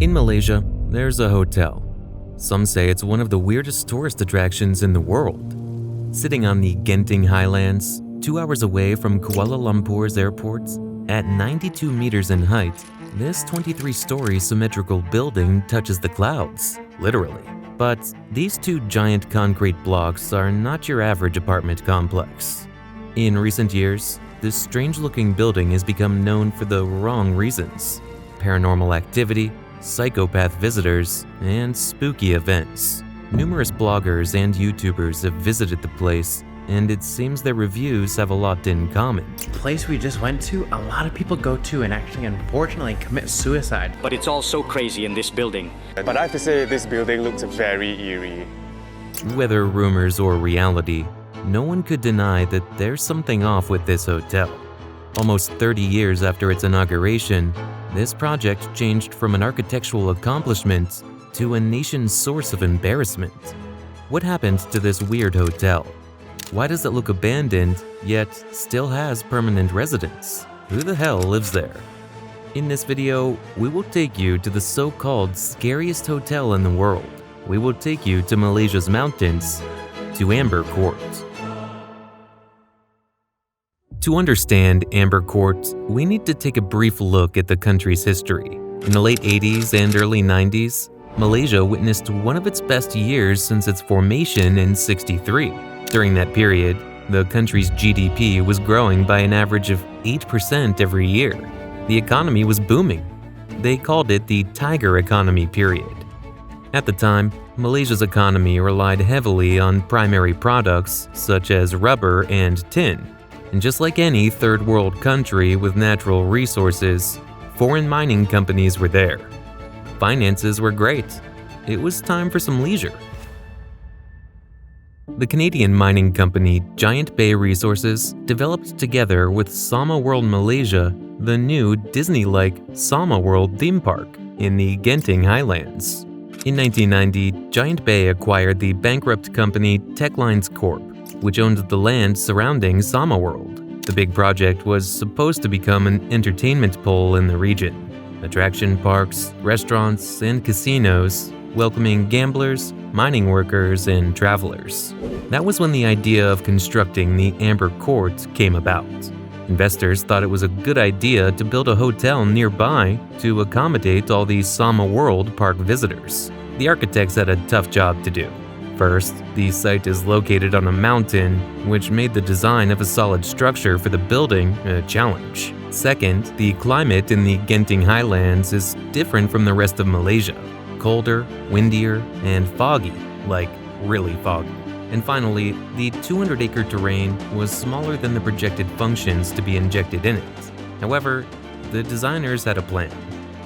In Malaysia, there's a hotel. Some say it's one of the weirdest tourist attractions in the world. Sitting on the Genting Highlands, 2 hours away from Kuala Lumpur's airport, at 92 meters in height, this 23-story symmetrical building touches the clouds, literally. But these two giant concrete blocks are not your average apartment complex. In recent years, this strange-looking building has become known for the wrong reasons: paranormal activity, psychopath visitors, and spooky events. Numerous bloggers and YouTubers have visited the place, and it seems their reviews have a lot in common. The place we just went to, a lot of people go to and actually unfortunately commit suicide. But it's all so crazy in this building. But I have to say this building looks very eerie. Whether rumors or reality, no one could deny that there's something off with this hotel. Almost 30 years after its inauguration, this project changed from an architectural accomplishment to a nation's source of embarrassment. What happened to this weird hotel? Why does it look abandoned, yet still has permanent residents? Who the hell lives there? In this video, we will take you to the so-called scariest hotel in the world. We will take you to Malaysia's mountains, to Amber Court. To understand Amber Court, we need to take a brief look at the country's history. In the late 80s and early 90s, Malaysia witnessed one of its best years since its formation in '63. During that period, the country's GDP was growing by an average of 8% every year. The economy was booming. They called it the Tiger Economy period. At the time, Malaysia's economy relied heavily on primary products such as rubber and tin. And just like any third world country with natural resources, foreign mining companies were there. Finances were great. It was time for some leisure. The Canadian mining company Giant Bay Resources developed together with Sama World Malaysia the new Disney-like Sama World theme park in the Genting Highlands. In 1990, Giant Bay acquired the bankrupt company Techlines Corp, which owned the land surrounding Sama World. The big project was supposed to become an entertainment pole in the region. Attraction parks, restaurants, and casinos, welcoming gamblers, mining workers, and travelers. That was when the idea of constructing the Amber Court came about. Investors thought it was a good idea to build a hotel nearby to accommodate all these Sama World Park visitors. The architects had a tough job to do. First, the site is located on a mountain, which made the design of a solid structure for the building a challenge. Second, the climate in the Genting Highlands is different from the rest of Malaysia. Colder, windier, and foggy, like really foggy. And finally, the 200-acre terrain was smaller than the projected functions to be injected in it. However, the designers had a plan.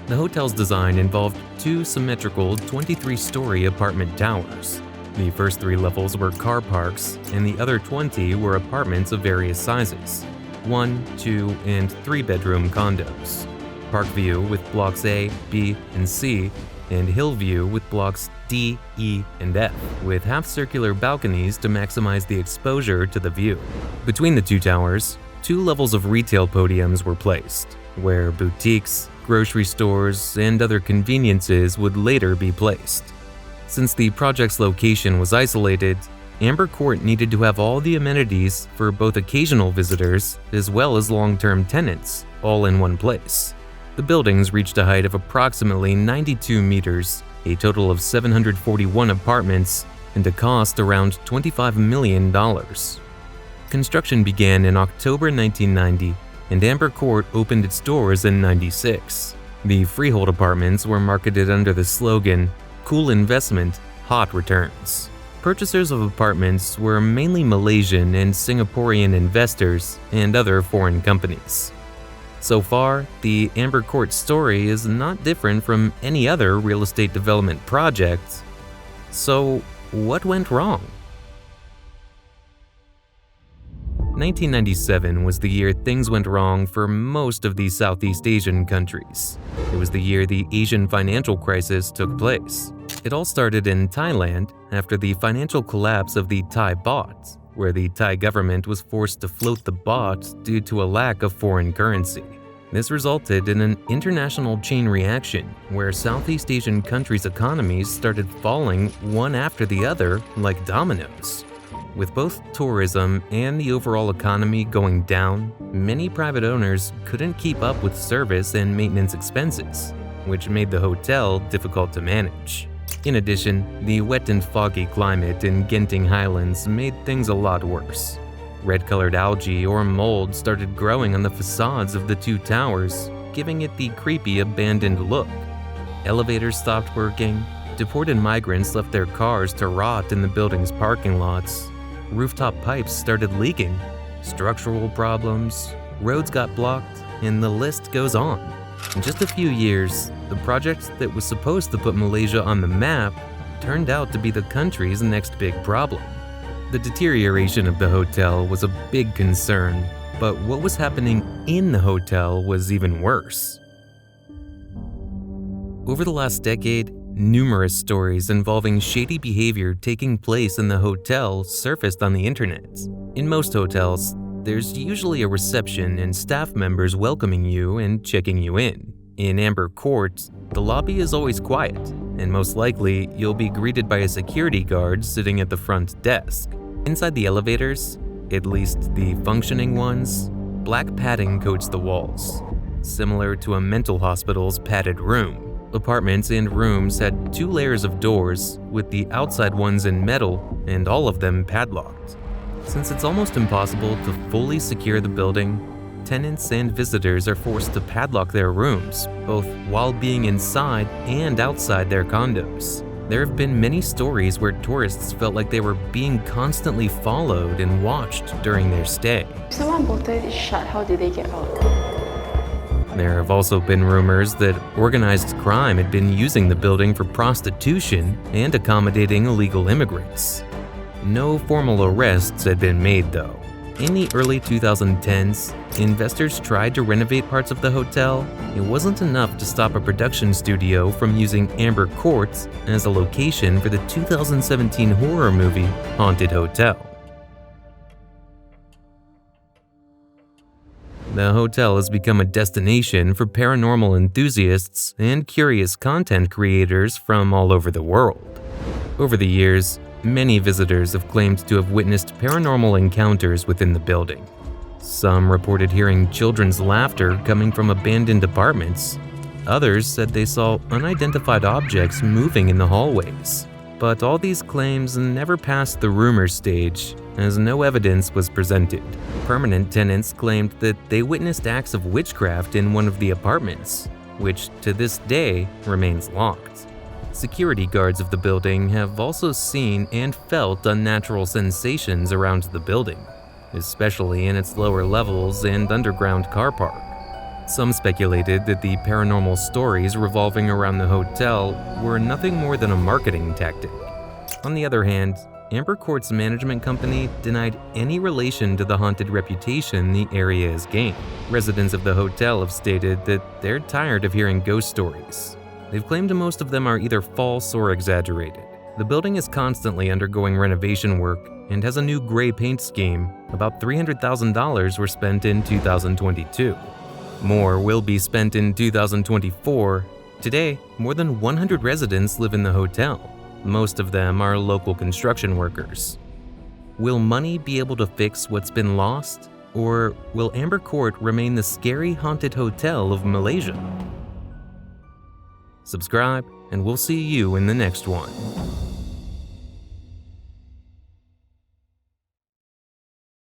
The hotel's design involved two symmetrical 23-story apartment towers. The first 3 levels were car parks, and the other 20 were apartments of various sizes: 1, 2, and 3-bedroom condos. Parkview with blocks A, B, and C, and Hillview with blocks D, E, and F, with half-circular balconies to maximize the exposure to the view. Between the 2 towers, 2 levels of retail podiums were placed, where boutiques, grocery stores, and other conveniences would later be placed. Since the project's location was isolated, Amber Court needed to have all the amenities for both occasional visitors as well as long-term tenants, all in one place. The buildings reached a height of approximately 92 meters, a total of 741 apartments, and a cost around $25 million. Construction began in October 1990, and Amber Court opened its doors in '96. The freehold apartments were marketed under the slogan, "Cool investment, hot returns." Purchasers of apartments were mainly Malaysian and Singaporean investors and other foreign companies. So far, the Amber Court story is not different from any other real estate development project. So, what went wrong? 1997 was the year things went wrong for most of the Southeast Asian countries. It was the year the Asian financial crisis took place. It all started in Thailand after the financial collapse of the Thai baht, where the Thai government was forced to float the baht due to a lack of foreign currency. This resulted in an international chain reaction where Southeast Asian countries' economies started falling one after the other like dominoes. With both tourism and the overall economy going down, many private owners couldn't keep up with service and maintenance expenses, which made the hotel difficult to manage. In addition, the wet and foggy climate in Genting Highlands made things a lot worse. Red-colored algae or mold started growing on the facades of the two towers, giving it the creepy abandoned look. Elevators stopped working, deported migrants left their cars to rot in the building's parking lots, rooftop pipes started leaking, structural problems, roads got blocked, and the list goes on. In just a few years, the project that was supposed to put Malaysia on the map turned out to be the country's next big problem. The deterioration of the hotel was a big concern, but what was happening in the hotel was even worse. Over the last decade, numerous stories involving shady behavior taking place in the hotel surfaced on the internet. In most hotels, there's usually a reception and staff members welcoming you and checking you in. In Amber Court, the lobby is always quiet, and most likely you'll be greeted by a security guard sitting at the front desk. Inside the elevators, at least the functioning ones, black padding coats the walls, similar to a mental hospital's padded room. Apartments and rooms had 2 layers of doors, with the outside ones in metal and all of them padlocked. Since it's almost impossible to fully secure the building, tenants and visitors are forced to padlock their rooms, both while being inside and outside their condos. There have been many stories where tourists felt like they were being constantly followed and watched during their stay. If someone bolted it shut, how did they get out? There have also been rumors that organized crime had been using the building for prostitution and accommodating illegal immigrants. No formal arrests had been made, though. In the early 2010s, investors tried to renovate parts of the hotel. It wasn't enough to stop a production studio from using Amber Court as a location for the 2017 horror movie Haunted Hotel. The hotel has become a destination for paranormal enthusiasts and curious content creators from all over the world. Over the years, many visitors have claimed to have witnessed paranormal encounters within the building. Some reported hearing children's laughter coming from abandoned apartments. Others said they saw unidentified objects moving in the hallways. But all these claims never passed the rumor stage, as no evidence was presented. Permanent tenants claimed that they witnessed acts of witchcraft in one of the apartments, which to this day remains locked. Security guards of the building have also seen and felt unnatural sensations around the building, especially in its lower levels and underground car park. Some speculated that the paranormal stories revolving around the hotel were nothing more than a marketing tactic. On the other hand, Amber Court's management company denied any relation to the haunted reputation the area has gained. Residents of the hotel have stated that they're tired of hearing ghost stories. They've claimed most of them are either false or exaggerated. The building is constantly undergoing renovation work and has a new gray paint scheme. About $300,000 were spent in 2022. More will be spent in 2024. Today, more than 100 residents live in the hotel. Most of them are local construction workers. Will money be able to fix what's been lost? Or will Amber Court remain the scary haunted hotel of Malaysia? Subscribe, and we'll see you in the next one.